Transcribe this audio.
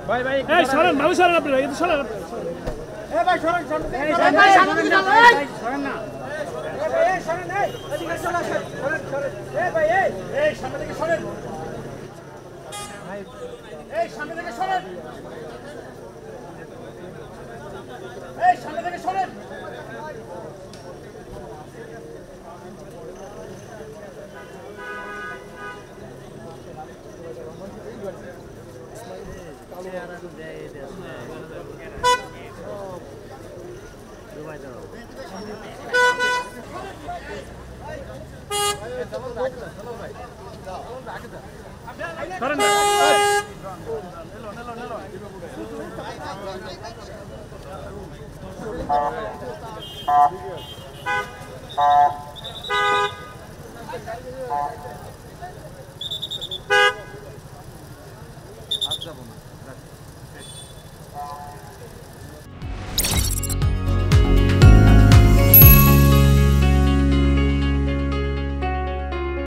ভাই ভাই এই সরেন ভালো সরেন আপনারা কিন্তু সরেন এই ভাই সরেন সরেন ভাই সামনে দিকে চলো সরেন না এই ভাই এই সরেন এই এদিকে চলে আসেন সরেন সরেন এই ভাই এই সামনে থেকে সরেন ভাই এই সামনে থেকে সরেন এই সামনে থেকে সরেন সরেন না